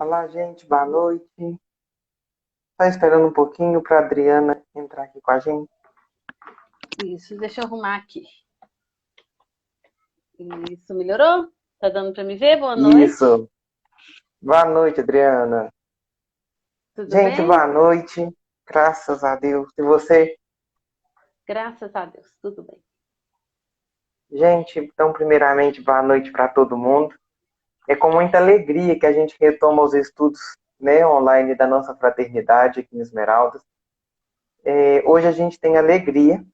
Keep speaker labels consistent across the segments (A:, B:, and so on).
A: Olá, gente, boa noite. Só esperando um pouquinho para a Adriana entrar aqui com a gente.
B: Isso, deixa eu arrumar aqui. Isso, melhorou? Tá dando para me ver? Boa noite.
A: Isso. Boa noite, Adriana.
B: Tudo
A: Gente,
B: bem?
A: boa noite. Graças a Deus. E você?
B: Graças a Deus, tudo bem.
A: Gente, então, primeiramente, boa noite para todo mundo. É com muita alegria que a gente retoma os estudos, né, online da nossa fraternidade aqui em Esmeraldas. Hoje a gente tem a alegria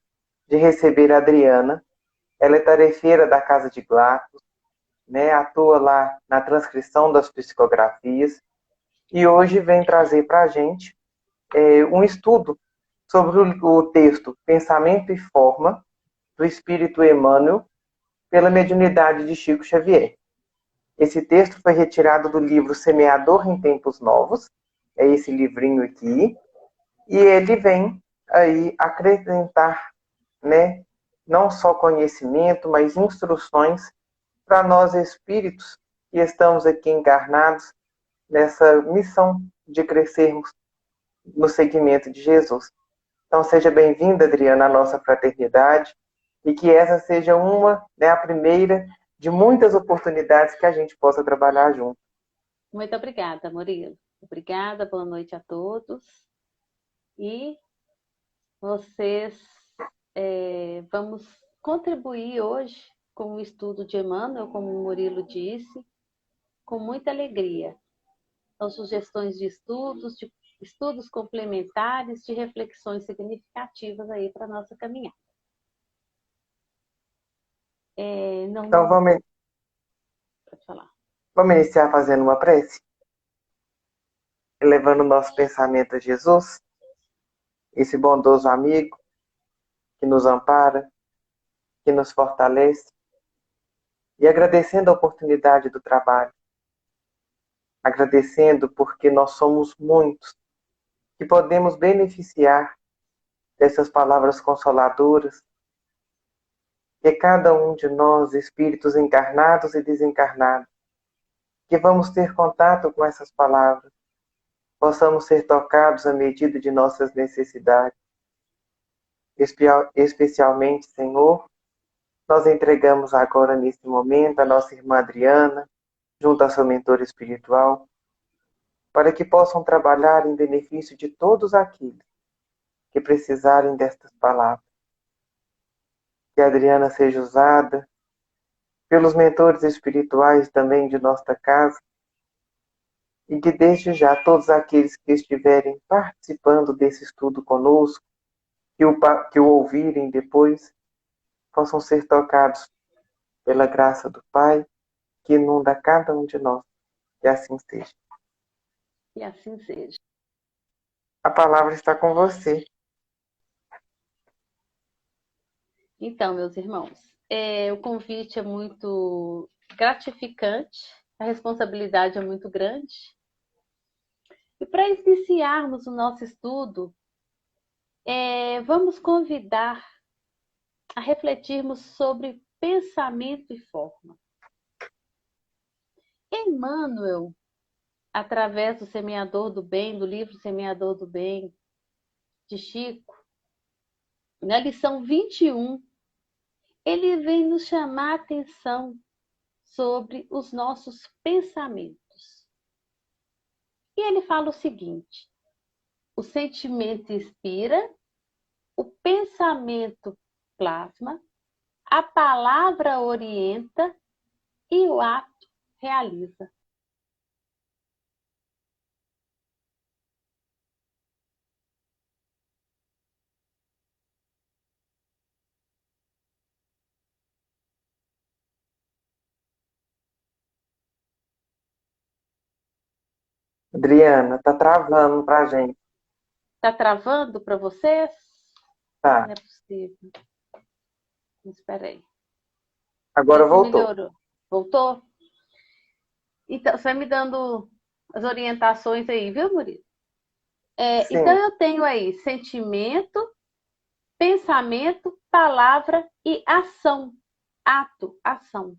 A: de receber a Adriana. Ela é tarefeira da Casa de Glacos, né, atua lá na transcrição das psicografias e hoje vem trazer para a gente um estudo sobre o texto Pensamento e Forma, do Espírito Emmanuel, pela mediunidade de Chico Xavier. Esse texto foi retirado do livro Semeador em Tempos Novos, é esse livrinho aqui, e ele vem aí acrescentar, né, não só conhecimento, mas instruções para nós espíritos que estamos aqui encarnados nessa missão de crescermos no seguimento de Jesus. Então, seja bem-vinda, Adriana, à nossa fraternidade, e que essa seja a primeira de muitas oportunidades que a gente possa trabalhar junto.
B: Muito obrigada, Murilo. Obrigada, boa noite a todos. E vocês vamos contribuir hoje com o estudo de Emmanuel, como o Murilo disse, com muita alegria. São sugestões de estudos complementares, de reflexões significativas aí para a nossa caminhada.
A: Então,
B: Pode falar.
A: vamos iniciar fazendo uma prece, elevando o nosso pensamento a Jesus, esse bondoso amigo que nos ampara, que nos fortalece, e agradecendo a oportunidade do trabalho, agradecendo porque nós somos muitos que podemos beneficiar dessas palavras consoladoras, que cada um de nós, espíritos encarnados e desencarnados, que vamos ter contato com essas palavras, possamos ser tocados à medida de nossas necessidades. Especialmente, Senhor, nós entregamos agora, nesse momento, a nossa irmã Adriana, junto à sua mentora espiritual, para que possam trabalhar em benefício de todos aqueles que precisarem destas palavras. Que a Adriana seja usada pelos mentores espirituais também de nossa casa, e que desde já todos aqueles que estiverem participando desse estudo conosco, que o ouvirem depois, possam ser tocados pela graça do Pai, que inunda cada um de nós. Que assim seja.
B: E assim seja.
A: A palavra está com você.
B: Então, meus irmãos, o convite é muito gratificante, a responsabilidade é muito grande. E para iniciarmos o nosso estudo, vamos convidar a refletirmos sobre pensamento e forma. Emmanuel, através do Semeador do Bem, do livro Semeador do Bem, de Chico, na lição 21, ele vem nos chamar a atenção sobre os nossos pensamentos. E ele fala o seguinte: o sentimento inspira, o pensamento plasma, a palavra orienta e o ato realiza.
A: Adriana, está travando para a gente.
B: Está travando para vocês?
A: Tá.
B: Não é possível. Espera aí.
A: Agora
B: Vê se
A: voltou.
B: melhorou. Voltou? Então, você vai me dando as orientações aí, viu, Murilo? Então,
A: Sim.
B: eu tenho aí sentimento, pensamento, palavra e ação. Ato, ação.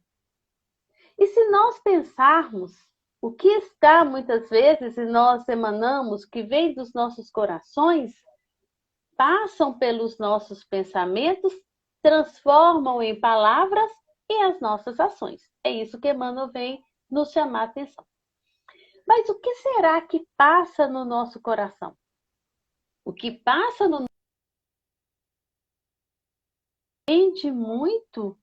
B: E se nós pensarmos, O que está muitas vezes e nós emanamos, que vem dos nossos corações, passam pelos nossos pensamentos, transformam em palavras e as nossas ações. É isso que Emmanuel vem nos chamar a atenção. Mas o que será que passa no nosso coração? O que passa no depende muito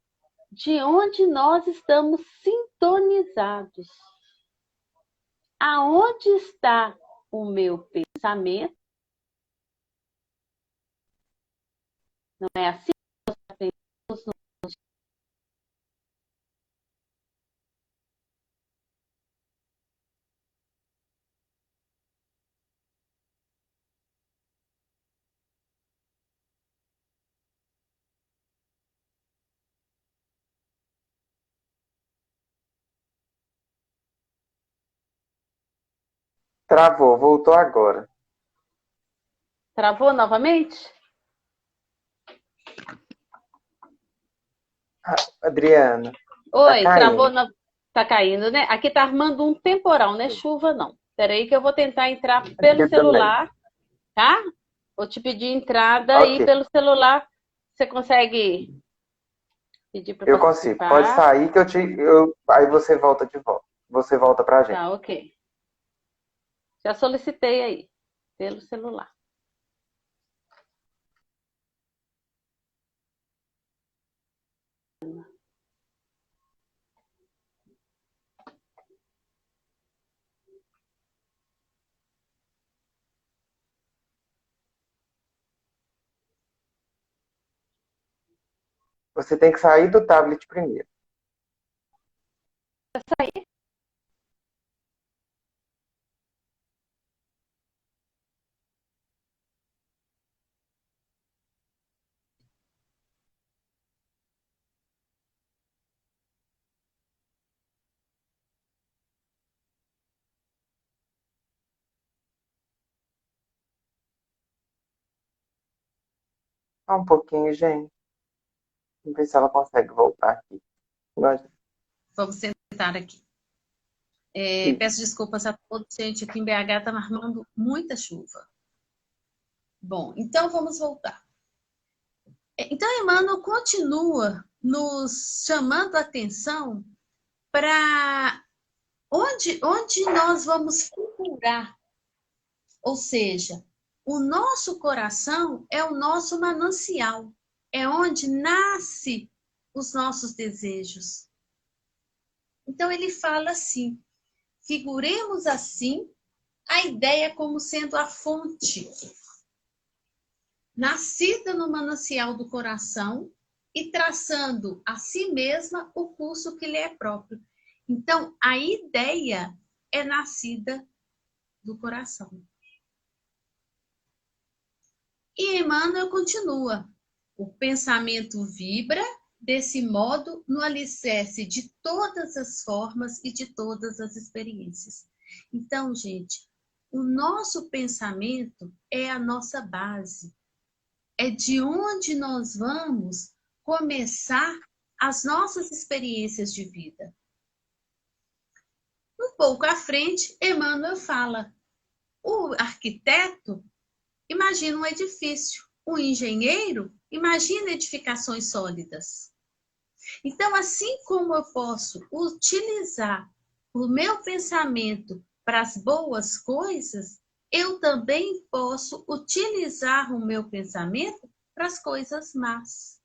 B: de onde nós estamos sintonizados. Aonde está o meu pensamento? Não é assim que nós aprendemos no
A: Travou, voltou agora.
B: Travou novamente?
A: Adriana, tá
B: Oi, travou.
A: caindo.
B: Tá caindo, né? Aqui tá armando um temporal, não é chuva, não. Espera aí que eu vou tentar entrar pelo
A: Aqui também.
B: celular, tá? Vou te pedir entrada aí
A: Ok,
B: pelo celular. Você consegue pedir para
A: eu consigo. Pode
B: participar?
A: sair que aí você volta de volta. Você volta pra gente.
B: Tá, ok. Já solicitei aí, pelo celular.
A: Você tem que sair do tablet primeiro. Só um pouquinho, gente. Vamos ver se ela consegue voltar aqui. Nós...
C: Vamos sentar aqui. Peço desculpas a todos, gente. Aqui em BH está armando muita chuva. Bom, então vamos voltar. Então, Emmanuel continua nos chamando a atenção para onde nós vamos procurar. Ou seja, o nosso coração é o nosso manancial. É onde nasce os nossos desejos. Então, ele fala assim: figuremos assim a ideia como sendo a fonte, nascida no manancial do coração e traçando a si mesma o curso que lhe é próprio. Então, a ideia é nascida do coração. E Emmanuel continua: o pensamento vibra desse modo no alicerce de todas as formas e de todas as experiências. Então, gente, o nosso pensamento é a nossa base. É de onde nós vamos começar as nossas experiências de vida. Um pouco à frente, Emmanuel fala: o arquiteto imagina um edifício, o engenheiro imagina edificações sólidas. Então, assim como eu posso utilizar o meu pensamento para as boas coisas, eu também posso utilizar o meu pensamento para as coisas más.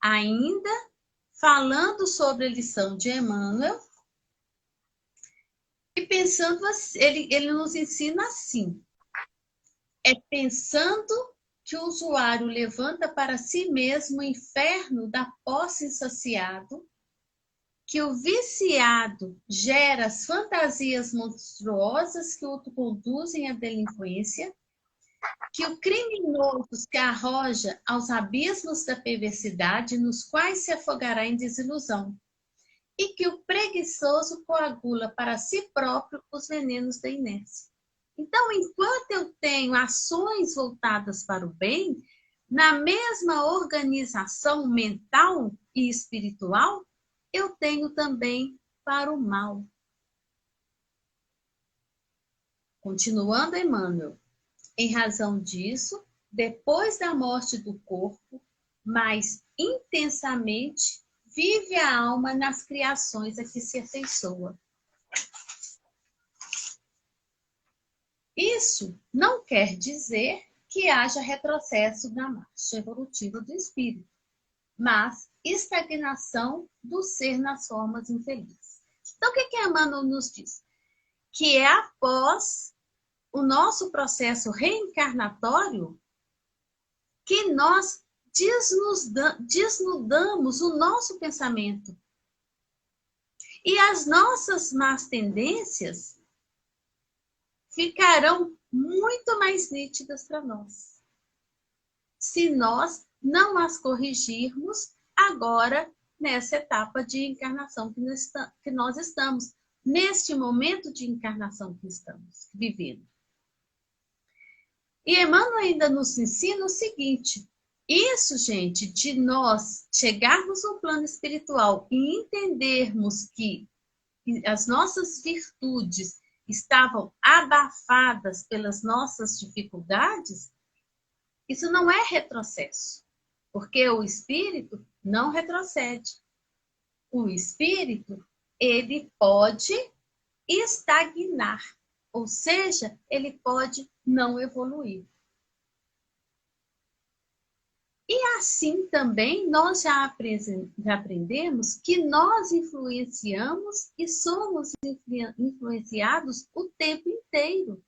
C: Ainda falando sobre a lição de Emmanuel, e pensando assim, ele nos ensina assim: é pensando que o usuário levanta para si mesmo o inferno da posse insaciado, que o viciado gera as fantasias monstruosas que o conduzem à delinquência, que o criminoso se arroja aos abismos da perversidade, nos quais se afogará em desilusão, e que o preguiçoso coagula para si próprio os venenos da inércia. Então, enquanto eu tenho ações voltadas para o bem, na mesma organização mental e espiritual, eu tenho também para o mal. Continuando Emmanuel, em razão disso, depois da morte do corpo, mais intensamente vive a alma nas criações a que se afeiçoa. Isso não quer dizer que haja retrocesso na marcha evolutiva do espírito, mas estagnação do ser nas formas infelizes. Então, o que Emmanuel nos diz? Que é após o nosso processo reencarnatório que nós desnudamos o nosso pensamento. E as nossas más tendências ficarão muito mais nítidas para nós, se nós não as corrigirmos agora nessa etapa de encarnação que nós estamos, neste momento de encarnação que estamos vivendo. E Emmanuel ainda nos ensina o seguinte: isso, gente, de nós chegarmos no plano espiritual e entendermos que as nossas virtudes estavam abafadas pelas nossas dificuldades, isso não é retrocesso, porque o espírito não retrocede. O espírito, ele pode estagnar, ou seja, ele pode não evoluir. E assim também nós já aprendemos que nós influenciamos e somos influenciados o tempo inteiro.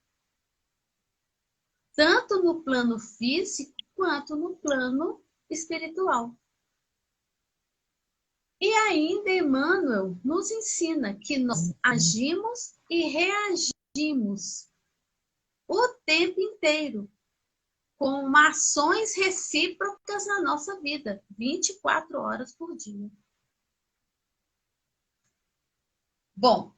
C: Tanto no plano físico quanto no plano espiritual. E ainda Emmanuel nos ensina que nós agimos e reagimos o tempo inteiro, com ações recíprocas na nossa vida, 24 horas por dia. Bom,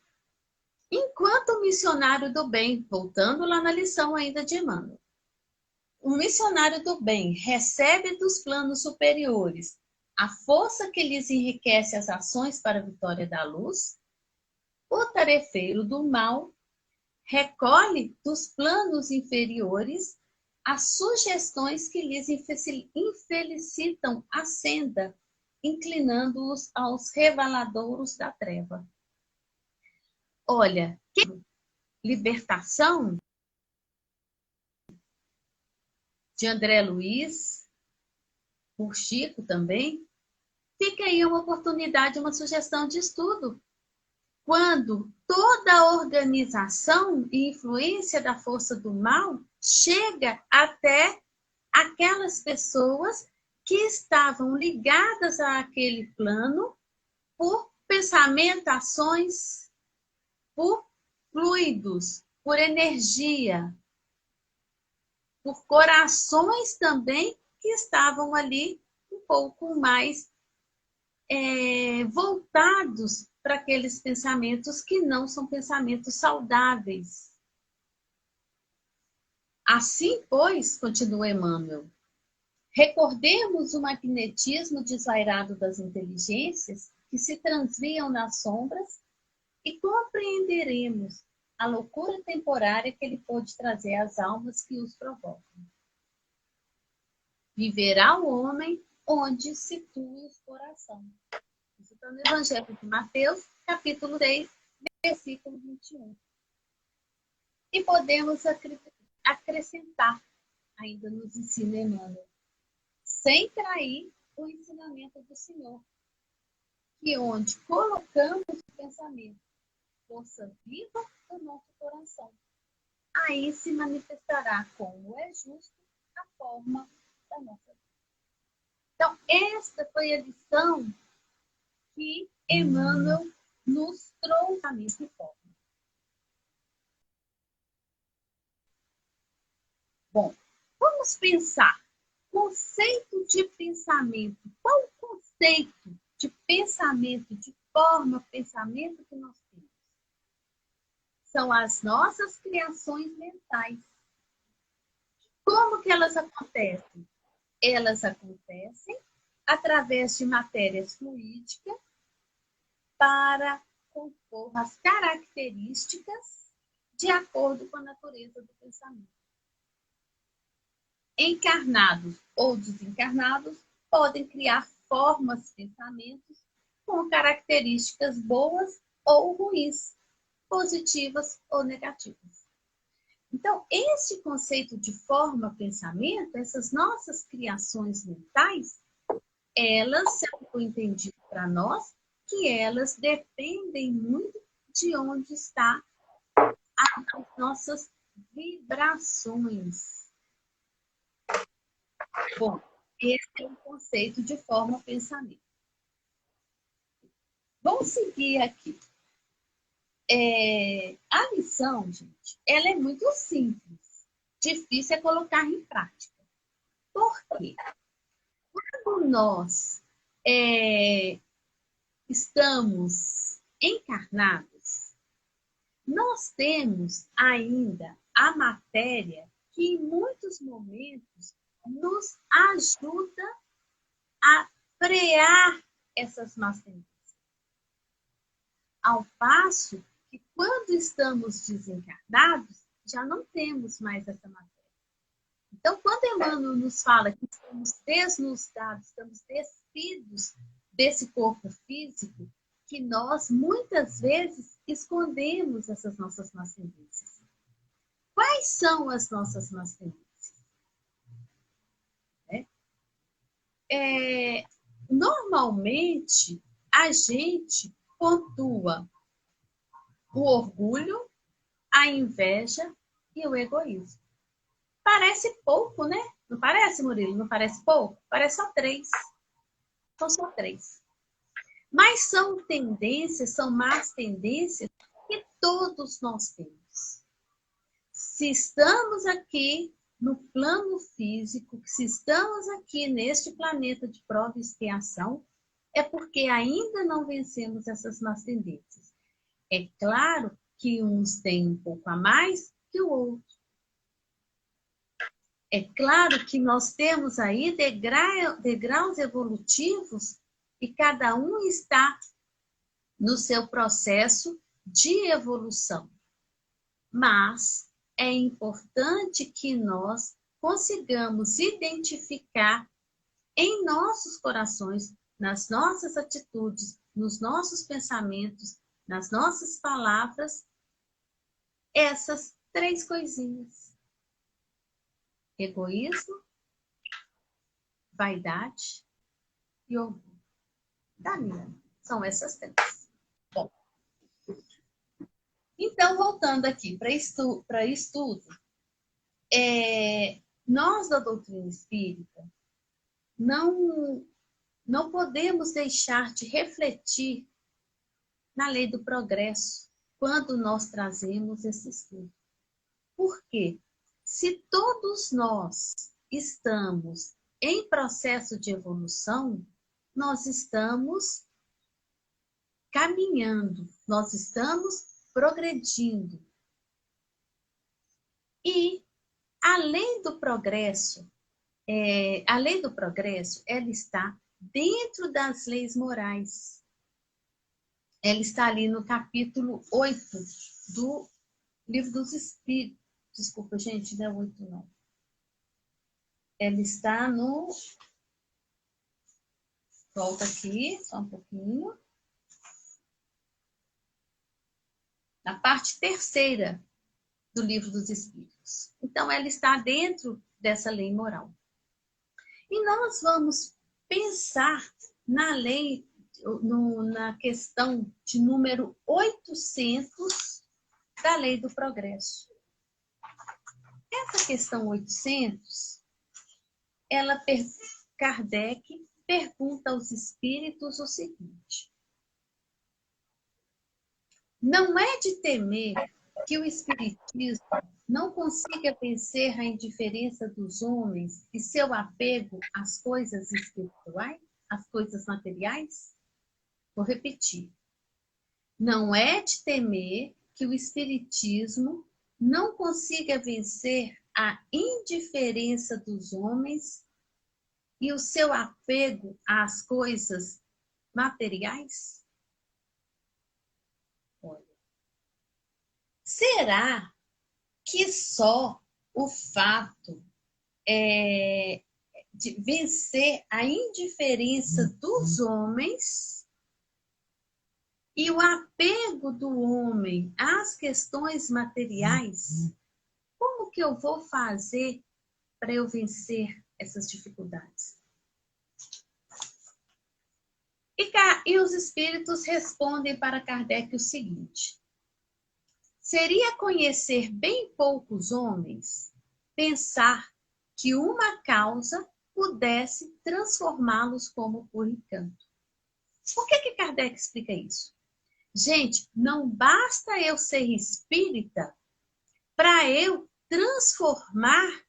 C: enquanto o missionário do bem, voltando lá na lição ainda de Emmanuel, o missionário do bem recebe dos planos superiores a força que lhes enriquece as ações para a vitória da luz, o tarefeiro do mal recolhe dos planos inferiores as sugestões que lhes infelicitam a senda, inclinando-os aos reveladouros da treva. Olha, que libertação de André Luiz, por Chico também, fica aí uma oportunidade, uma sugestão de estudo. Quando toda a organização e influência da força do mal chega até aquelas pessoas que estavam ligadas àquele plano por pensamento, ações, por fluidos, por energia, por corações também que estavam ali um pouco mais voltados para aqueles pensamentos que não são pensamentos saudáveis. Assim, pois, continua Emmanuel, recordemos o magnetismo desvairado das inteligências que se transviam nas sombras e compreenderemos a loucura temporária que ele pode trazer às almas que os provocam. Viverá o homem onde situa o coração. Isso está no Evangelho de Mateus, capítulo 6, versículo 21. E podemos acrescentar, ainda nos ensina Emmanuel, sem trair o ensinamento do Senhor, que onde colocamos o pensamento, força viva do nosso coração, aí se manifestará como é justo a forma da nossa vida. Então, esta foi a lição que Emmanuel nos trouxe da mesma forma. Bom, vamos pensar. Conceito de pensamento. Qual o conceito de pensamento, de forma, pensamento que nós temos? São as nossas criações mentais. Como que elas acontecem? Elas acontecem através de matérias fluídicas para compor as características de acordo com a natureza do pensamento. Encarnados ou desencarnados podem criar formas, pensamentos com características boas ou ruins, positivas ou negativas. Então, este conceito de forma, pensamento, essas nossas criações mentais, elas são entendidas para nós que elas dependem muito de onde está as nossas vibrações. Bom, esse é o conceito de forma, pensamento. Vamos seguir aqui. A lição, gente, ela é muito simples. Difícil é colocar em prática. Por quê? Quando nós estamos encarnados, nós temos ainda a matéria que em muitos momentos nos ajuda a frear essas más tendências. Ao passo que quando estamos desencarnados, já não temos mais essa matéria. Então, quando Emmanuel nos fala que estamos desnudados, estamos despidos desse corpo físico, que nós muitas vezes escondemos essas nossas más tendências. Quais são as nossas más tendências? Normalmente, a gente pontua o orgulho, a inveja e o egoísmo. Parece pouco, né? Não parece, Murilo? Não parece pouco? Parece só 3. São só 3. Mas são tendências, são más tendências que todos nós temos. Se estamos aqui no plano físico, se estamos aqui neste planeta de prova e expiação, é porque ainda não vencemos essas más tendências. É claro que uns têm um pouco a mais que o outro. É claro que nós temos aí degraus evolutivos e cada um está no seu processo de evolução. Mas é importante que nós consigamos identificar em nossos corações, nas nossas atitudes, nos nossos pensamentos, nas nossas palavras, essas 3 coisinhas. Egoísmo, vaidade e orgulho. Daniela, são essas 3. Bom, então, voltando aqui para estudo, nós da doutrina espírita não podemos deixar de refletir na lei do progresso quando nós trazemos esse estudo. Por quê? Se todos nós estamos em processo de evolução, nós estamos caminhando, nós estamos progredindo. E a lei do progresso, ela está dentro das leis morais. Ela está ali no capítulo 8 do Livro dos Espíritos. Desculpa, gente, não é 8, não. Ela está no... Volta aqui, só um pouquinho. Na parte 3ª do Livro dos Espíritos. Então, ela está dentro dessa lei moral. E nós vamos pensar na lei, na questão de número 800 da lei do progresso. Essa questão 800, Kardec pergunta aos espíritos o seguinte: não é de temer que o espiritismo não consiga vencer a indiferença dos homens e seu apego às coisas espirituais, às coisas materiais? Vou repetir. Não é de temer que o espiritismo não consiga vencer a indiferença dos homens e o seu apego às coisas materiais? Olha, será que só o fato de vencer a indiferença dos homens e o apego do homem às questões materiais, como que eu vou fazer para eu vencer essas dificuldades? E os espíritos respondem para Kardec o seguinte: seria conhecer bem poucos homens pensar que uma causa pudesse transformá-los como por encanto. Por que Kardec explica isso? Gente, não basta eu ser espírita para eu transformar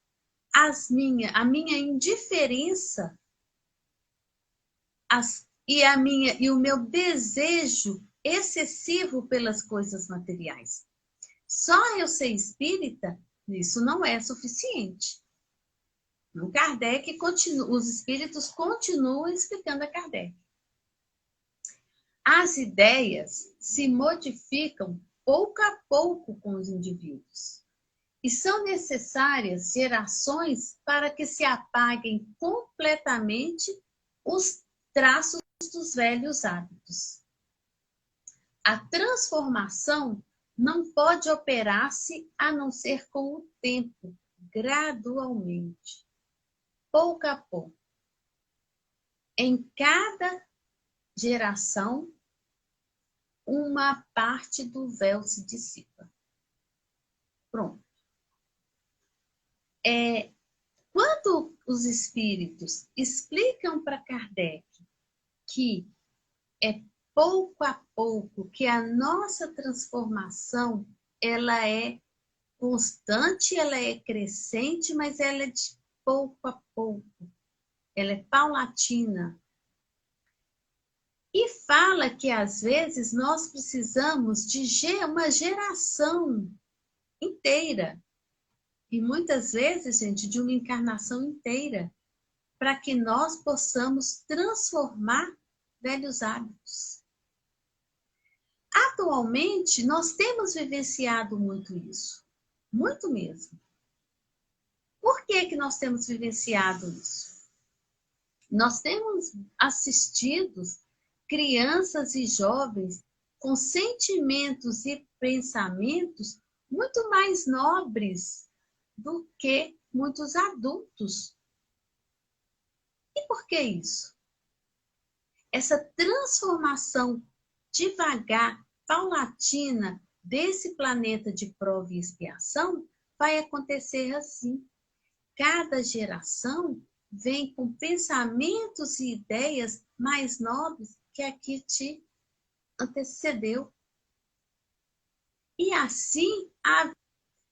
C: a minha indiferença e o meu desejo excessivo pelas coisas materiais. Só eu ser espírita, isso não é suficiente. O Kardec os espíritos continuam explicando a Kardec. As ideias se modificam pouco a pouco com os indivíduos. E são necessárias gerações para que se apaguem completamente os traços dos velhos hábitos. A transformação não pode operar-se a não ser com o tempo, gradualmente, pouco a pouco. Em cada geração, uma parte do véu se dissipa. Pronto. Quando os espíritos explicam para Kardec que é pouco a pouco que a nossa transformação ela é constante, ela é crescente, mas ela é de pouco a pouco. Ela é paulatina. E fala que às vezes nós precisamos de uma geração inteira. E muitas vezes, gente, de uma encarnação inteira, para que nós possamos transformar velhos hábitos. Atualmente, nós temos vivenciado muito isso. Muito mesmo. Por que nós temos vivenciado isso? Nós temos assistido crianças e jovens com sentimentos e pensamentos muito mais nobres do que muitos adultos. E por que isso? Essa transformação devagar, paulatina, desse planeta de prova e expiação vai acontecer assim. Cada geração vem com pensamentos e ideias mais nobres que a que te antecedeu. E assim,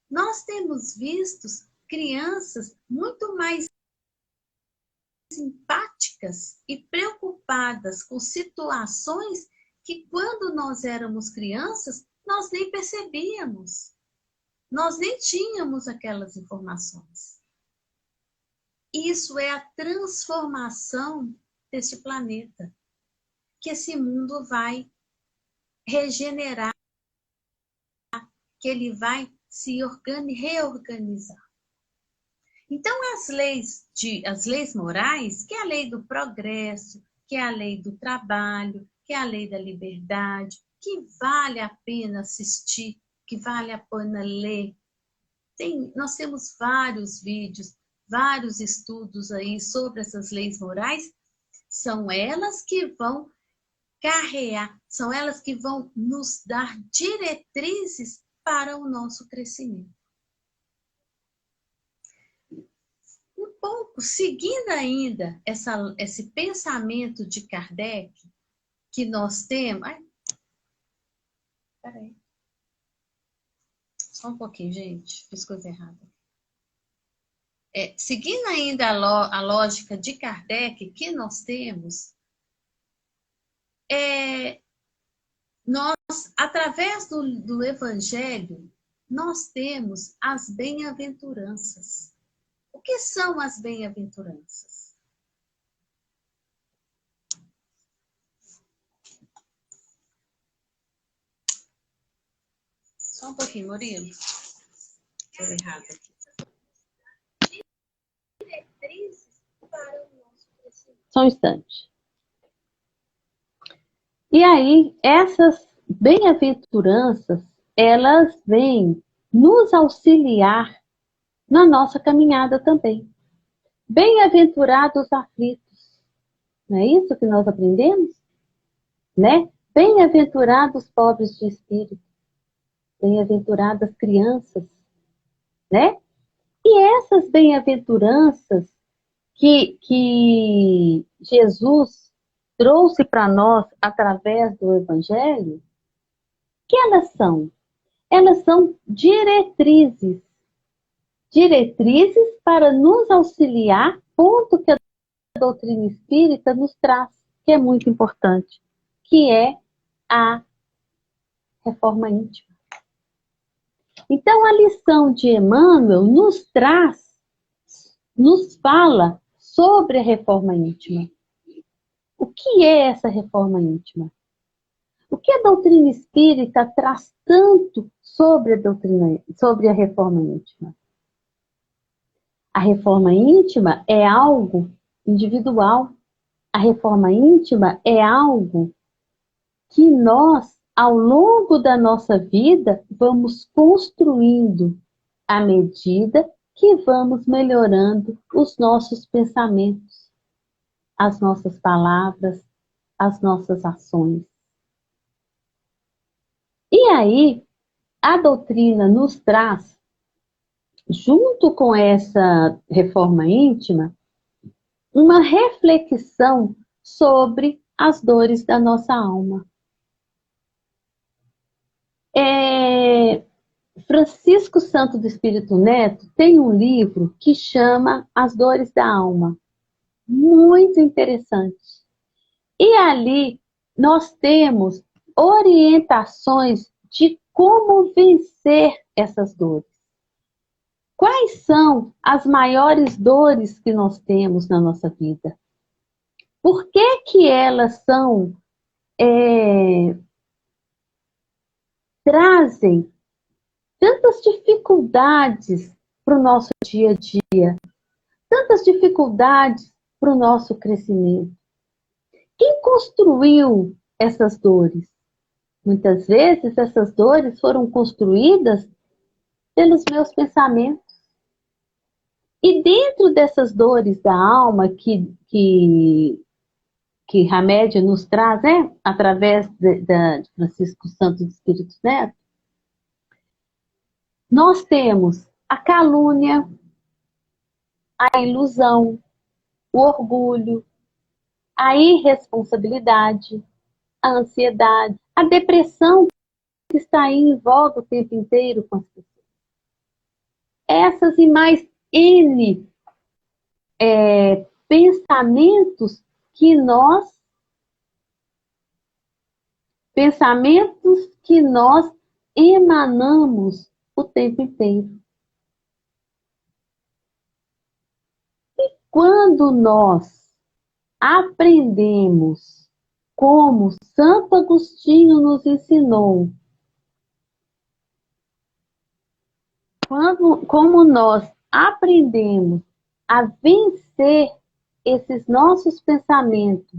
C: nós temos visto crianças muito mais simpáticas e preocupadas com situações que quando nós éramos crianças, nós nem percebíamos. Nós nem tínhamos aquelas informações. Isso é a transformação deste planeta, que esse mundo vai regenerar, que ele vai se reorganizar. Então, as leis morais, que é a lei do progresso, que é a lei do trabalho, que é a lei da liberdade, que vale a pena assistir, que vale a pena ler. Nós temos vários vídeos, vários estudos aí sobre essas leis morais. São elas que vão carrear, são elas que vão nos dar diretrizes para o nosso crescimento. Um pouco, seguindo ainda esse pensamento de Kardec, que nós temos... Peraí. Só um pouquinho, gente. Fiz coisa errada. Seguindo ainda a lógica de Kardec que nós temos, nós, através do Evangelho, nós temos as bem-aventuranças. O que são as bem-aventuranças? Só um pouquinho, Murilo. Estou errado aqui.
B: Só um instante. E aí, essas bem-aventuranças, elas vêm nos auxiliar na nossa caminhada também. Bem-aventurados aflitos. Não é isso que nós aprendemos? Né? Bem-aventurados pobres de espírito. Bem-aventuradas crianças. Né? E essas bem-aventuranças que Jesus trouxe para nós através do Evangelho, que elas são? Elas são diretrizes. Diretrizes para nos auxiliar, ponto que a doutrina espírita nos traz, que é muito importante, que é a reforma íntima. Então, a lição de Emmanuel nos traz, nos fala sobre a reforma íntima. O que é essa reforma íntima? O que a doutrina espírita traz tanto sobre a reforma íntima? A reforma íntima é algo individual. A reforma íntima é algo que nós, ao longo da nossa vida, vamos construindo à medida que vamos melhorando os nossos pensamentos, as nossas palavras, as nossas ações. E aí, a doutrina nos traz, junto com essa reforma íntima, uma reflexão sobre as dores da nossa alma. Francisco Santo do Espírito Neto tem um livro que chama As Dores da Alma. Muito interessante. E ali nós temos orientações de como vencer essas dores. Quais são as maiores dores que nós temos na nossa vida? Por que que elas trazem tantas dificuldades para o nosso dia a dia? Tantas dificuldades para o nosso crescimento? Quem construiu essas dores? Muitas vezes essas dores foram construídas pelos meus pensamentos. E dentro dessas dores da alma que Hamed nos traz, né, através de Francisco Santo do Espírito Neto, nós temos a calúnia, a ilusão, o orgulho, a irresponsabilidade, a ansiedade, a depressão que está aí em voga o tempo inteiro com as pessoas. Essas e mais N pensamentos que nós emanamos o tempo inteiro. E quando nós aprendemos como Santo Agostinho nos ensinou, como nós aprendemos a vencer esses nossos pensamentos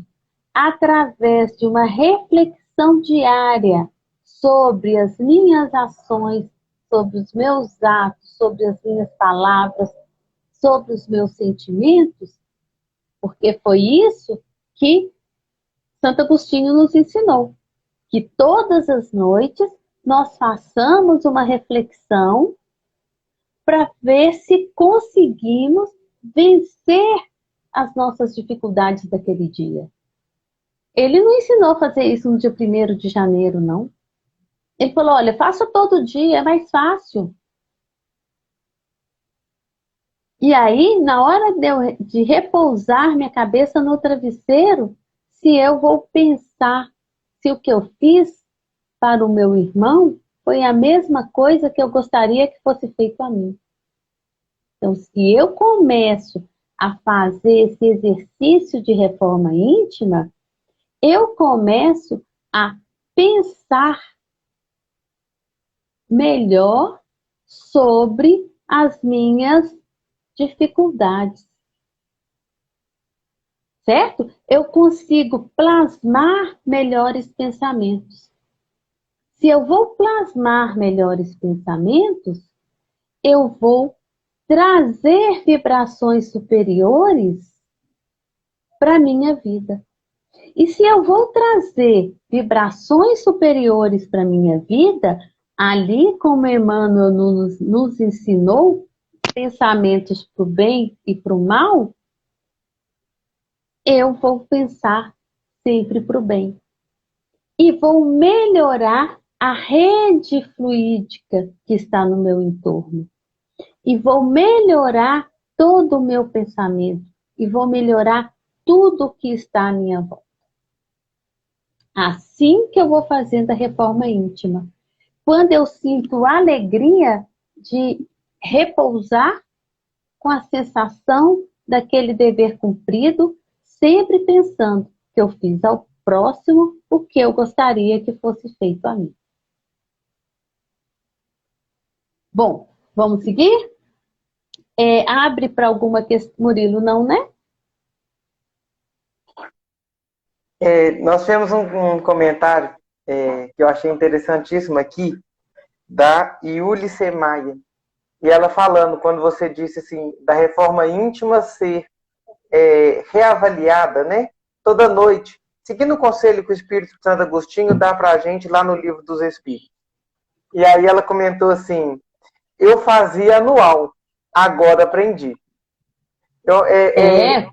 B: através de uma reflexão diária sobre as minhas ações, sobre os meus atos, sobre as minhas palavras, sobre os meus sentimentos, porque foi isso que Santo Agostinho nos ensinou, que todas as noites nós façamos uma reflexão para ver se conseguimos vencer as nossas dificuldades daquele dia. Ele não ensinou a fazer isso no dia 1º de janeiro, não. Ele falou, olha, faça todo dia, é mais fácil. E aí, na hora de repousar minha cabeça no travesseiro, se eu vou pensar se o que eu fiz para o meu irmão foi a mesma coisa que eu gostaria que fosse feito a mim. Então, se eu começo a fazer esse exercício de reforma íntima, eu começo a pensar melhor sobre as minhas dificuldades. Certo? Eu consigo plasmar melhores pensamentos. Se eu vou plasmar melhores pensamentos, eu vou trazer vibrações superiores para a minha vida. E se eu vou trazer vibrações superiores para a minha vida, ali como Emmanuel nos ensinou, pensamentos para o bem e para o mal, eu vou pensar sempre para o bem. E vou melhorar a rede fluídica que está no meu entorno. E vou melhorar todo o meu pensamento. E vou melhorar tudo que está à minha volta. Assim que eu vou fazendo a reforma íntima. Quando eu sinto a alegria de repousar com a sensação daquele dever cumprido, sempre pensando que eu fiz ao próximo o que eu gostaria que fosse feito a mim. Bom, vamos seguir? Abre para alguma questão, Murilo, não, né?
A: Nós tivemos um comentário que eu achei interessantíssimo aqui, da Yuli Semaia. E ela falando, quando você disse assim, da reforma íntima ser reavaliada, né? Toda noite. Seguindo o conselho que o Espírito Santo Agostinho dá para a gente lá no Livro dos Espíritos. E aí ela comentou assim, eu fazia anual, agora aprendi.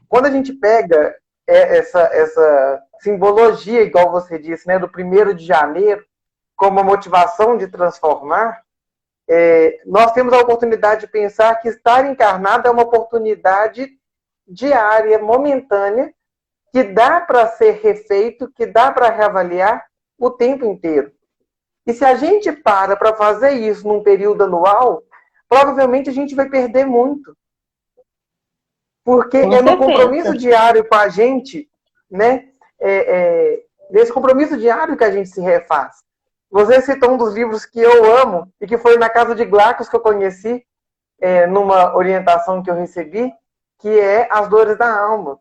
A: Quando a gente pega essa simbologia, igual você disse, né, do 1º de janeiro, como a motivação de transformar, nós temos a oportunidade de pensar que estar encarnado é uma oportunidade diária, momentânea, que dá para ser refeito, que dá para reavaliar o tempo inteiro. E se a gente para fazer isso num período anual, provavelmente a gente vai perder muito. Porque é no compromisso diário com a gente, né? Nesse compromisso diário que a gente se refaz. Você citou um dos livros que eu amo e que foi na Casa de Glacos que eu conheci, numa orientação que eu recebi, que é As Dores da Alma.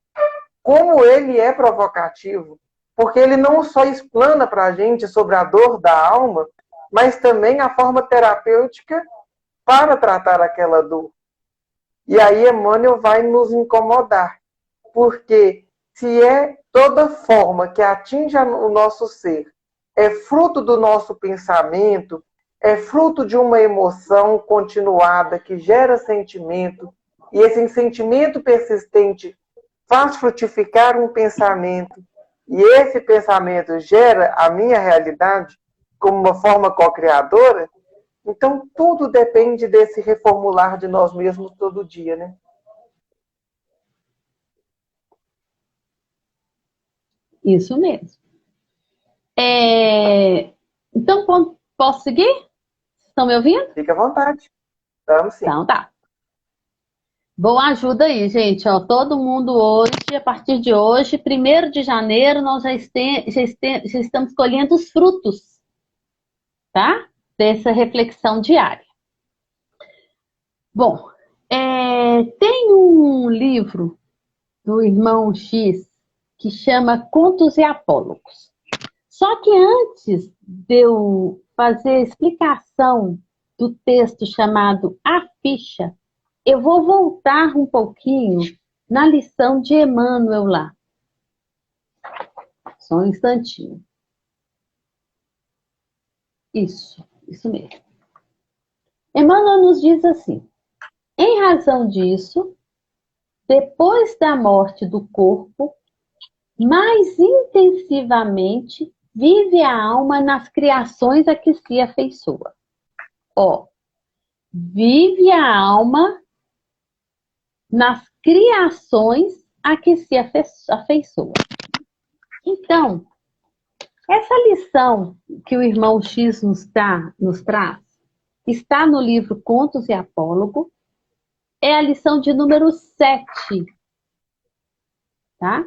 A: Como ele é provocativo, porque ele não só explana para a gente sobre a dor da alma, mas também a forma terapêutica para tratar aquela dor. E aí Emmanuel vai nos incomodar, porque se toda forma que atinge o nosso ser é fruto do nosso pensamento, é fruto de uma emoção continuada que gera sentimento, e esse sentimento persistente faz frutificar um pensamento, e esse pensamento gera a minha realidade como uma forma co-criadora, então tudo depende desse reformular de nós mesmos todo dia, né?
B: Isso mesmo. Então, posso seguir? Estão me ouvindo?
A: Fique à vontade. Vamos sim.
B: Então tá. Boa ajuda aí, gente. Ó, todo mundo hoje, a partir de hoje, 1º de janeiro, nós já estamos colhendo os frutos, tá? Dessa reflexão diária. Bom, tem um livro do irmão X que chama Contos e Apólogos. Só que antes de eu fazer a explicação do texto chamado A Ficha, eu vou voltar um pouquinho na lição de Emmanuel lá. Só um instantinho. Isso mesmo. Emmanuel nos diz assim: em razão disso, depois da morte do corpo, mais intensivamente vive a alma nas criações a que se afeiçoa. Vive a alma nas criações a que se afeiçoa. Então, essa lição que o irmão X nos traz está no livro Contos e Apólogo, é a lição de número 7, tá?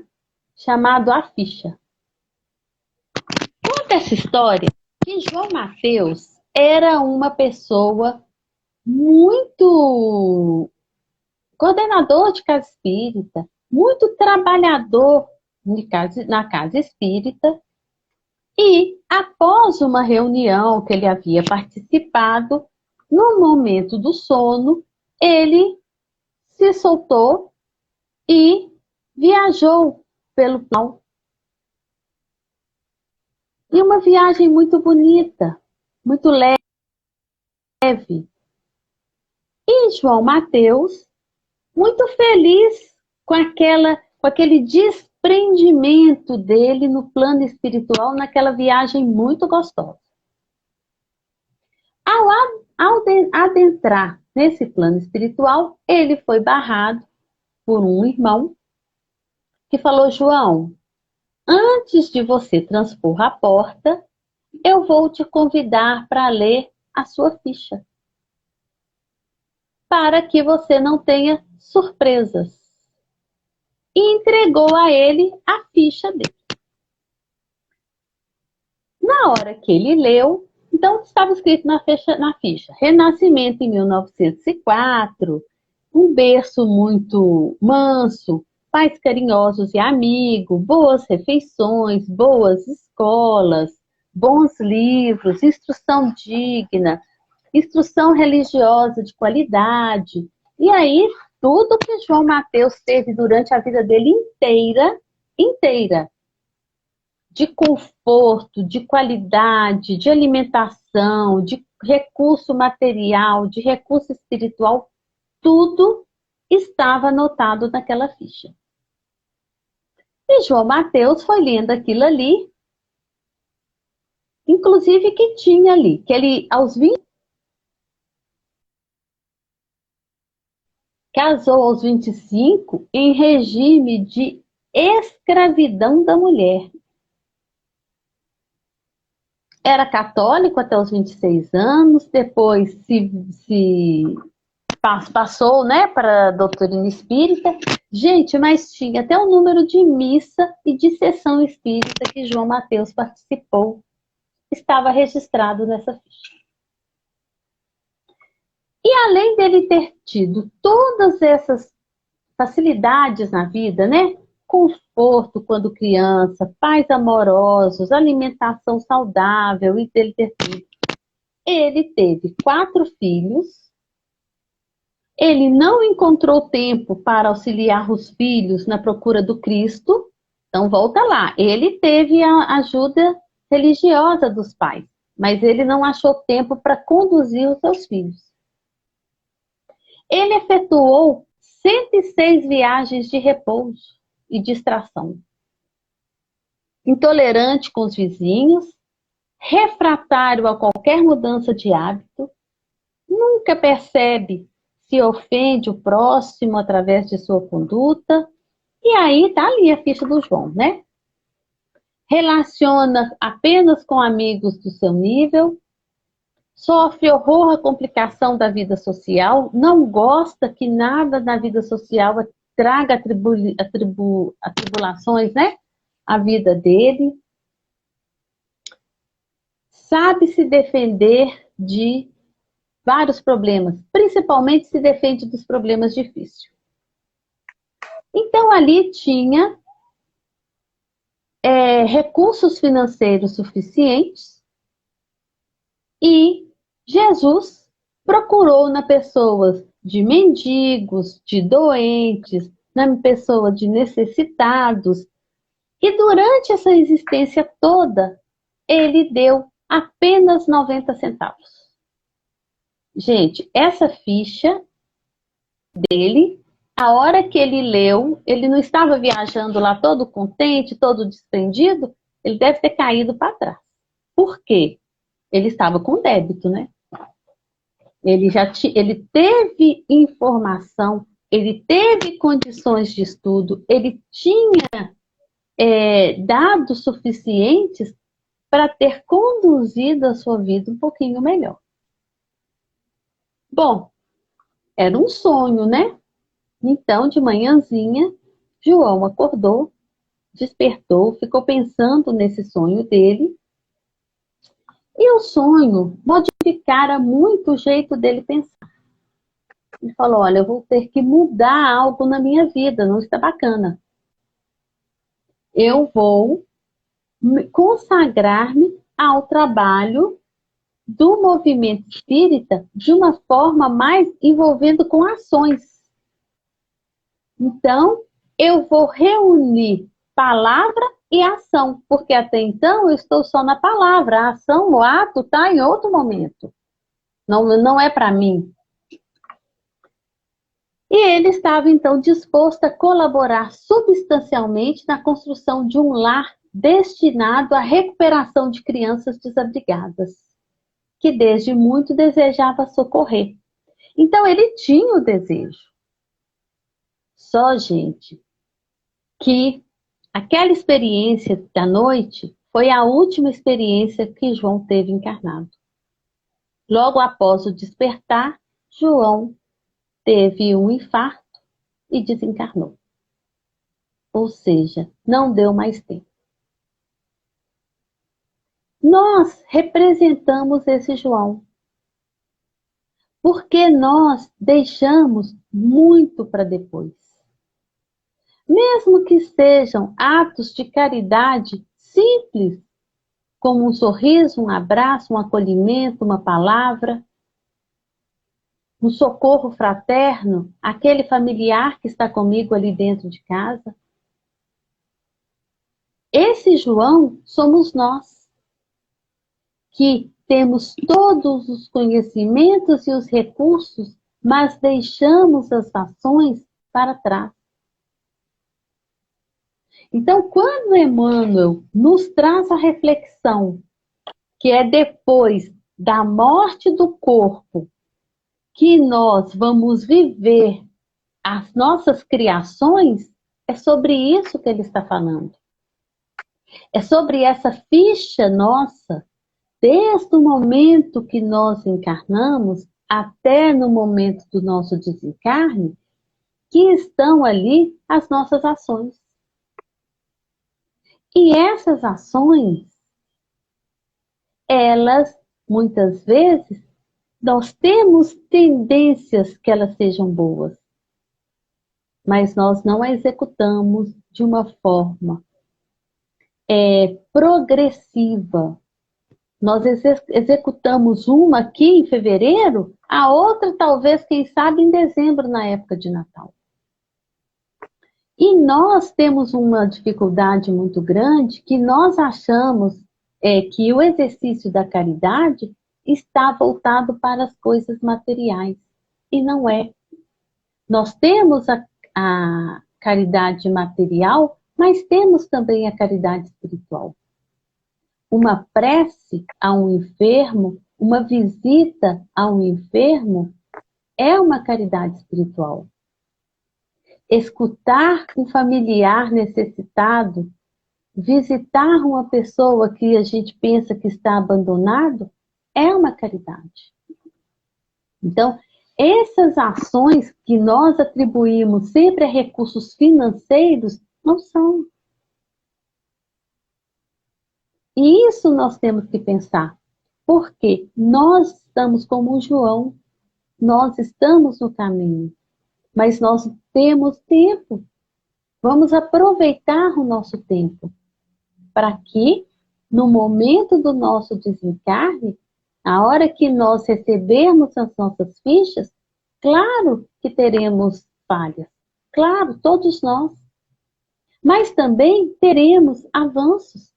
B: Chamado A Ficha. Conta essa história que João Mateus era uma pessoa muito coordenador de casa espírita, muito trabalhador na casa espírita, e após uma reunião que ele havia participado, no momento do sono, ele se soltou e viajou pelo plano. E uma viagem muito bonita, muito leve. E João Mateus, muito feliz com aquele desprendimento dele no plano espiritual, naquela viagem muito gostosa. Ao adentrar nesse plano espiritual, ele foi barrado por um irmão que falou: João, antes de você transpor a porta, eu vou te convidar para ler a sua ficha, para que você não tenha surpresas. E entregou a ele a ficha dele. Na hora que ele leu, então estava escrito na ficha: Renascimento em 1904, um berço muito manso, pais carinhosos e amigos, boas refeições, boas escolas, bons livros, instrução digna, instrução religiosa de qualidade. E aí, tudo que João Mateus teve durante a vida dele inteira, de conforto, de qualidade, de alimentação, de recurso material, de recurso espiritual, tudo estava anotado naquela ficha. E João Mateus foi lendo aquilo ali, inclusive que tinha ali, que ele aos 20 casou aos 25 em regime de escravidão da mulher. Era católico até os 26 anos, depois se passou, né, para a doutrina espírita. Gente, mas tinha até o número de missa e de sessão espírita que João Mateus participou. Estava registrado nessa ficha. E além dele ter tido todas essas facilidades na vida, né? Conforto quando criança, pais amorosos, alimentação saudável e dele ter filhos. Ele teve 4 filhos. Ele não encontrou tempo para auxiliar os filhos na procura do Cristo. Então volta lá. Ele teve a ajuda religiosa dos pais, mas ele não achou tempo para conduzir os seus filhos. Ele efetuou 106 viagens de repouso e distração. Intolerante com os vizinhos, refratário a qualquer mudança de hábito, nunca percebe se ofende o próximo através de sua conduta. E aí tá ali a ficha do João, né? Relaciona apenas com amigos do seu nível, sofre horror à complicação da vida social, não gosta que nada na vida social traga atribulações, né, à vida dele. Sabe se defender de vários problemas, principalmente se defende dos problemas difíceis. Então ali tinha recursos financeiros suficientes e Jesus procurou na pessoas de mendigos, de doentes, na pessoa de necessitados. E durante essa existência toda, ele deu apenas 90 centavos. Gente, essa ficha dele, a hora que ele leu, ele não estava viajando lá todo contente, todo desprendido, ele deve ter caído para trás. Por quê? Ele estava com débito, né? Ele teve informação, ele teve condições de estudo, ele tinha dados suficientes para ter conduzido a sua vida um pouquinho melhor. Bom, era um sonho, né? Então, de manhãzinha, João acordou, despertou, ficou pensando nesse sonho dele E o sonho modificara muito o jeito dele pensar. Ele falou, olha, eu vou ter que mudar algo na minha vida, não está bacana. Eu vou consagrar-me ao trabalho do movimento espírita de uma forma mais envolvendo com ações. Então, eu vou reunir palavra e ação, porque até então eu estou só na palavra, a ação, o ato está em outro momento. Não é para mim. E ele estava então disposto a colaborar substancialmente na construção de um lar destinado à recuperação de crianças desabrigadas, que desde muito desejava socorrer. Então ele tinha o desejo. Só, gente, que aquela experiência da noite foi a última experiência que João teve encarnado. Logo após o despertar, João teve um infarto e desencarnou. Ou seja, não deu mais tempo. Nós representamos esse João. Porque nós deixamos muito para depois. Mesmo que sejam atos de caridade simples, como um sorriso, um abraço, um acolhimento, uma palavra, um socorro fraterno, aquele familiar que está comigo ali dentro de casa. Esse João somos nós, que temos todos os conhecimentos e os recursos, mas deixamos as ações para trás. Então, quando Emmanuel nos traz a reflexão, que é depois da morte do corpo, que nós vamos viver as nossas criações, é sobre isso que ele está falando. É sobre essa ficha nossa, desde o momento que nós encarnamos até no momento do nosso desencarne, que estão ali as nossas ações. E essas ações, elas, muitas vezes, nós temos tendências que elas sejam boas, mas nós não a executamos de uma forma progressiva. Nós executamos uma aqui em fevereiro, a outra talvez, quem sabe, em dezembro, na época de Natal. E nós temos uma dificuldade muito grande, que nós achamos que o exercício da caridade está voltado para as coisas materiais. E não é. Nós temos a caridade material, mas temos também a caridade espiritual. Uma prece a um enfermo, uma visita a um enfermo, é uma caridade espiritual. Escutar um familiar necessitado, visitar uma pessoa que a gente pensa que está abandonado, é uma caridade. Então, essas ações que nós atribuímos sempre a recursos financeiros, não são. E isso nós temos que pensar. Porque nós estamos como o João, nós estamos no caminho, mas nós temos tempo. Vamos aproveitar o nosso tempo para que, no momento do nosso desencarne, a hora que nós recebermos as nossas fichas, claro que teremos falhas. Claro, todos nós. Mas também teremos avanços.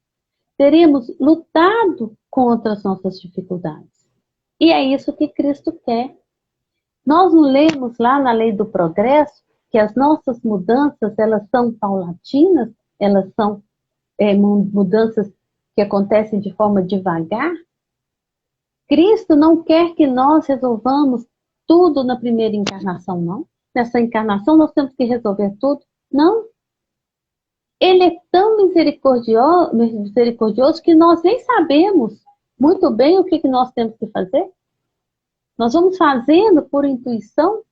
B: Teremos lutado contra as nossas dificuldades. E é isso que Cristo quer. Nós não lemos lá na Lei do Progresso que as nossas mudanças, elas são paulatinas, elas são mudanças que acontecem de forma devagar. Cristo não quer que nós resolvamos tudo na primeira encarnação, não. Nessa encarnação nós temos que resolver tudo. Não. Ele é tão misericordioso que nós nem sabemos muito bem o que nós temos que fazer. Nós vamos fazendo por intuição,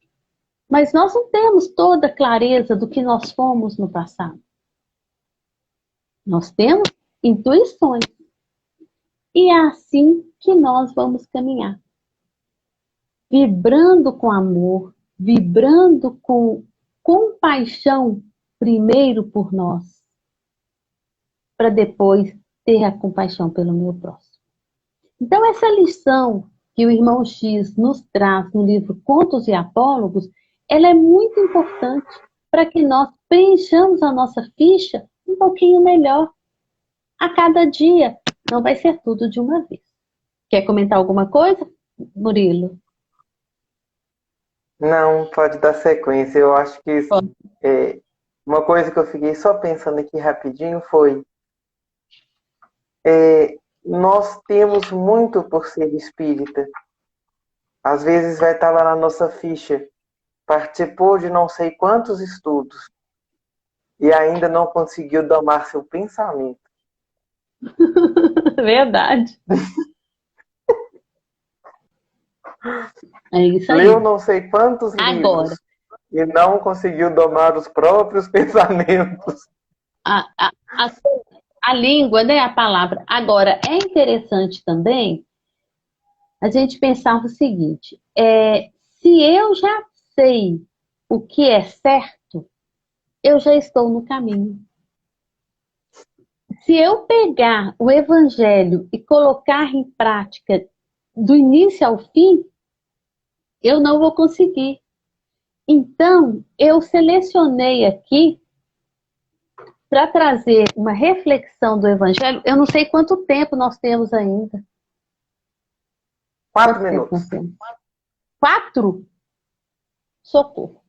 B: mas nós não temos toda a clareza do que nós fomos no passado. Nós temos intuições. E é assim que nós vamos caminhar. Vibrando com amor, vibrando com compaixão, primeiro por nós, para depois ter a compaixão pelo meu próximo. Então, essa lição que o irmão X nos traz no livro Contos e Apólogos, ela é muito importante para que nós preenchamos a nossa ficha um pouquinho melhor a cada dia. Não vai ser tudo de uma vez. Quer comentar alguma coisa, Murilo?
A: Não, pode dar sequência. Eu acho que uma coisa que eu fiquei só pensando aqui rapidinho foi nós temos muito por ser espírita. Às vezes vai estar lá na nossa ficha, participou de não sei quantos estudos e ainda não conseguiu domar seu pensamento.
B: Verdade. É isso aí.
A: Leu não sei quantos livros e não conseguiu domar os próprios pensamentos.
B: A língua, né, a palavra. Agora, é interessante também a gente pensar o seguinte, se eu já sei o que é certo, eu já estou no caminho. Se eu pegar o evangelho e colocar em prática do início ao fim, eu não vou conseguir. Então, eu selecionei aqui para trazer uma reflexão do evangelho. Eu não sei quanto tempo nós temos ainda.
A: 4 minutos.
B: 4? Socorro.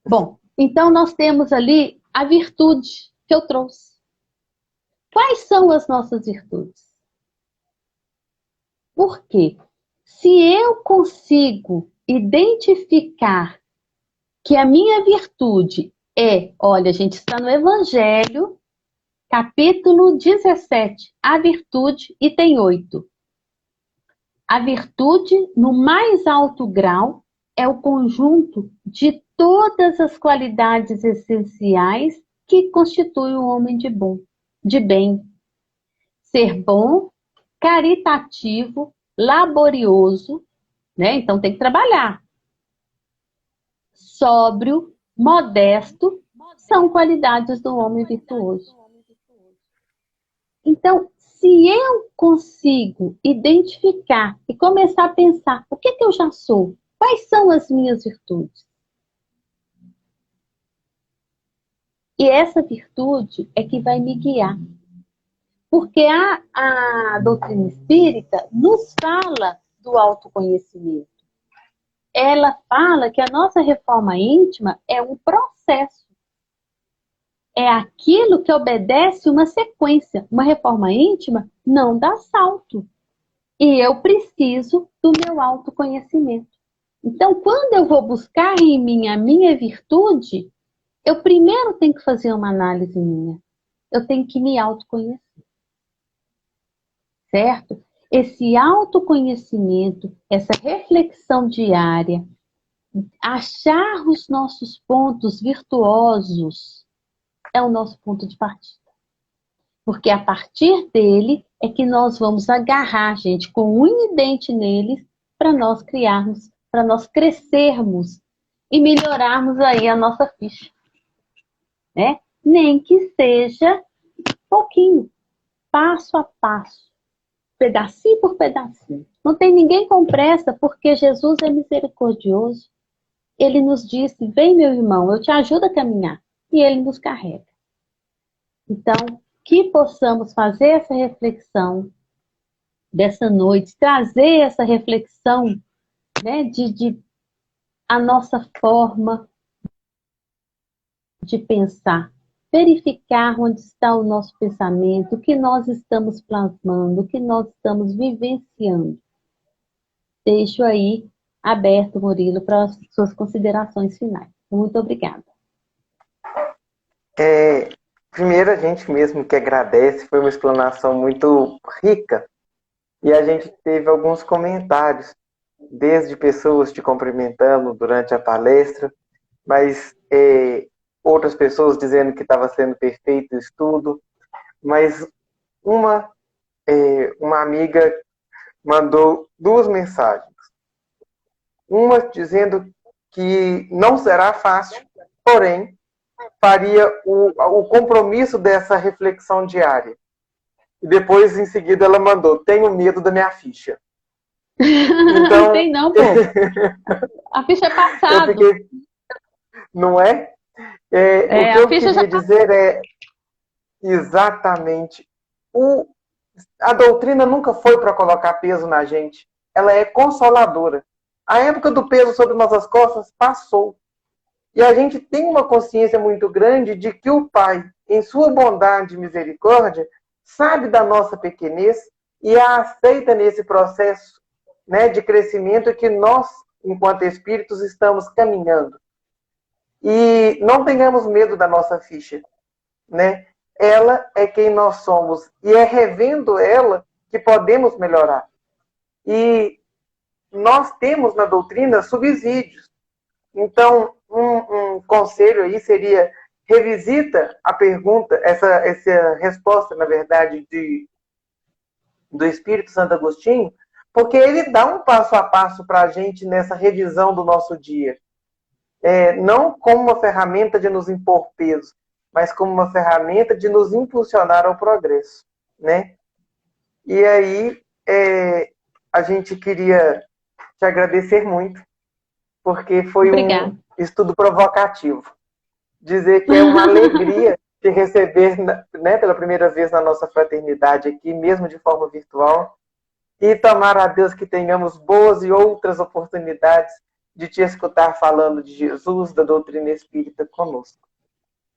B: Bom, então nós temos ali a virtude que eu trouxe. Quais são as nossas virtudes? Por quê? Se eu consigo identificar que a minha virtude olha, a gente está no Evangelho, capítulo 17, a virtude, e tem 8. A virtude, no mais alto grau, é o conjunto de todas as qualidades essenciais que constituem o homem de bem. Ser bom, caritativo, laborioso, né? Então tem que trabalhar. Sóbrio, modesto, são qualidades do homem virtuoso. Então, se eu consigo identificar e começar a pensar, o que eu já sou? Quais são as minhas virtudes? E essa virtude é que vai me guiar. Porque a doutrina espírita nos fala do autoconhecimento. Ela fala que a nossa reforma íntima é um processo. É aquilo que obedece uma sequência. Uma reforma íntima não dá salto. E eu preciso do meu autoconhecimento. Então, quando eu vou buscar em mim a minha virtude, eu primeiro tenho que fazer uma análise minha. Eu tenho que me autoconhecer. Certo? Esse autoconhecimento, essa reflexão diária, achar os nossos pontos virtuosos é o nosso ponto de partida. Porque a partir dele é que nós vamos agarrar, gente, com unha e dente neles para nós criarmos, para nós crescermos e melhorarmos aí a nossa ficha. Né? Nem que seja pouquinho, passo a passo, pedacinho por pedacinho. Não tem ninguém com pressa, porque Jesus é misericordioso. Ele nos disse, vem meu irmão, eu te ajudo a caminhar. E ele nos carrega. Então, que possamos fazer essa reflexão dessa noite, trazer essa reflexão, né, de a nossa forma de pensar. Verificar onde está o nosso pensamento, o que nós estamos plasmando, o que nós estamos vivenciando. Deixo aí aberto, Murilo, para as suas considerações finais. Muito obrigada.
A: Primeiro, a gente mesmo que agradece, foi uma explanação muito rica. E a gente teve alguns comentários, desde pessoas te cumprimentando durante a palestra, mas outras pessoas dizendo que estava sendo perfeito o estudo. Mas uma uma amiga mandou duas mensagens. Uma dizendo que não será fácil, porém, faria o compromisso dessa reflexão diária. E depois, em seguida, ela mandou: tenho medo da minha ficha. Então,
B: Tem não, pô. A ficha é
A: eu
B: passado.
A: fiquei. Não é? O que
B: A
A: eu
B: ficha já
A: queria dizer é exatamente. A doutrina nunca foi para colocar peso na gente. Ela é consoladora. A época do peso sobre nossas costas passou. E a gente tem uma consciência muito grande de que o Pai, em sua bondade e misericórdia, sabe da nossa pequenez e a aceita nesse processo, né, de crescimento que nós, enquanto espíritos, estamos caminhando. E não tenhamos medo da nossa ficha, né? Ela é quem nós somos e é revendo ela que podemos melhorar. E nós temos na doutrina subsídios. Então, um conselho aí seria: revisita a pergunta, essa resposta, na verdade, do Espírito Santo Agostinho, porque ele dá um passo a passo para a gente nessa revisão do nosso dia. Não como uma ferramenta de nos impor peso, mas como uma ferramenta de nos impulsionar ao progresso, né? E aí, a gente queria te agradecer muito, porque foi
B: Obrigada.
A: um estudo provocativo. Dizer que é uma alegria te receber, né, pela primeira vez na nossa fraternidade aqui, mesmo de forma virtual, e tomar a Deus que tenhamos boas e outras oportunidades de te escutar falando de Jesus, da doutrina espírita conosco.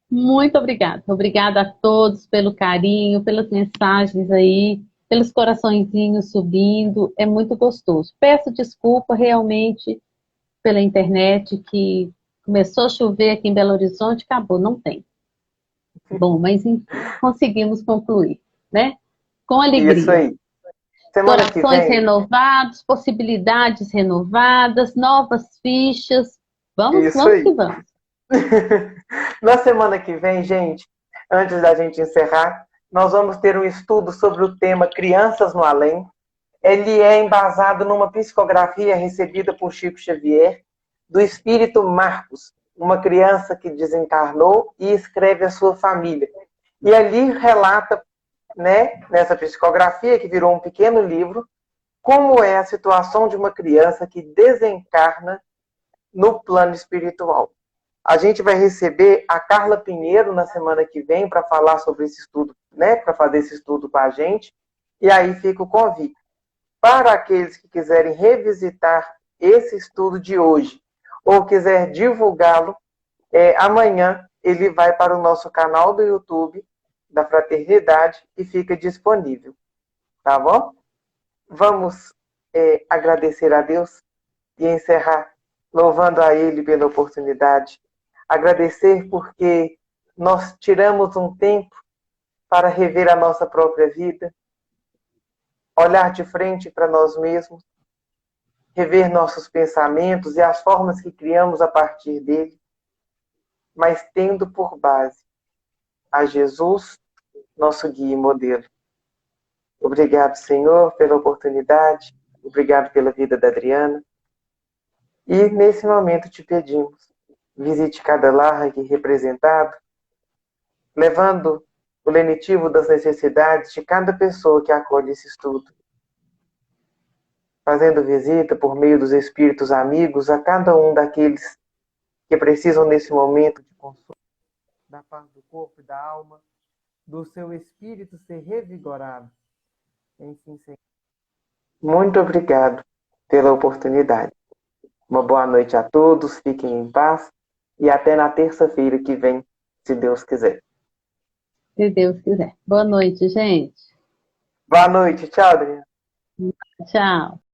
B: Muito obrigada. Obrigada a todos pelo carinho, pelas mensagens aí, pelos coraçõezinhos subindo. É muito gostoso. Peço desculpa realmente pela internet, que começou a chover aqui em Belo Horizonte, acabou, não tem. Bom, mas enfim, conseguimos concluir, né? Com
A: Isso
B: alegria.
A: aí. Semana que
B: Corações
A: vem,
B: renovados, possibilidades renovadas, novas fichas. Vamos,
A: isso
B: vamos
A: aí.
B: que vamos.
A: Na semana que vem, gente, antes da gente encerrar, nós vamos ter um estudo sobre o tema Crianças no Além. Ele é embasado numa psicografia recebida por Chico Xavier, do espírito Marcos, uma criança que desencarnou e escreve a sua família. E ali relata, né, nessa psicografia, que virou um pequeno livro, como é a situação de uma criança que desencarna no plano espiritual. A gente vai receber a Carla Pinheiro na semana que vem para falar sobre esse estudo, né, para fazer esse estudo com a gente. E aí fica o convite. Para aqueles que quiserem revisitar esse estudo de hoje ou quiser divulgá-lo, amanhã ele vai para o nosso canal do YouTube da Fraternidade e fica disponível. Tá bom? Vamos agradecer a Deus e encerrar louvando a Ele pela oportunidade. Agradecer porque nós tiramos um tempo para rever a nossa própria vida, olhar de frente para nós mesmos, rever nossos pensamentos e as formas que criamos a partir dele, mas tendo por base a Jesus, nosso guia e modelo. Obrigado, Senhor, pela oportunidade, obrigado pela vida da Adriana. E nesse momento te pedimos, visite cada lar aqui representado, levando o lenitivo das necessidades de cada pessoa que acolhe esse estudo, fazendo visita por meio dos espíritos amigos a cada um daqueles que precisam nesse momento de consolo, da paz do corpo e da alma, do seu espírito ser revigorado. Enfim, Senhor. Muito obrigado pela oportunidade. Uma boa noite a todos, fiquem em paz e até na terça-feira que vem, se Deus quiser.
B: Se Deus quiser. Boa noite, gente.
A: Boa noite, tchau, Adriana.
B: Tchau.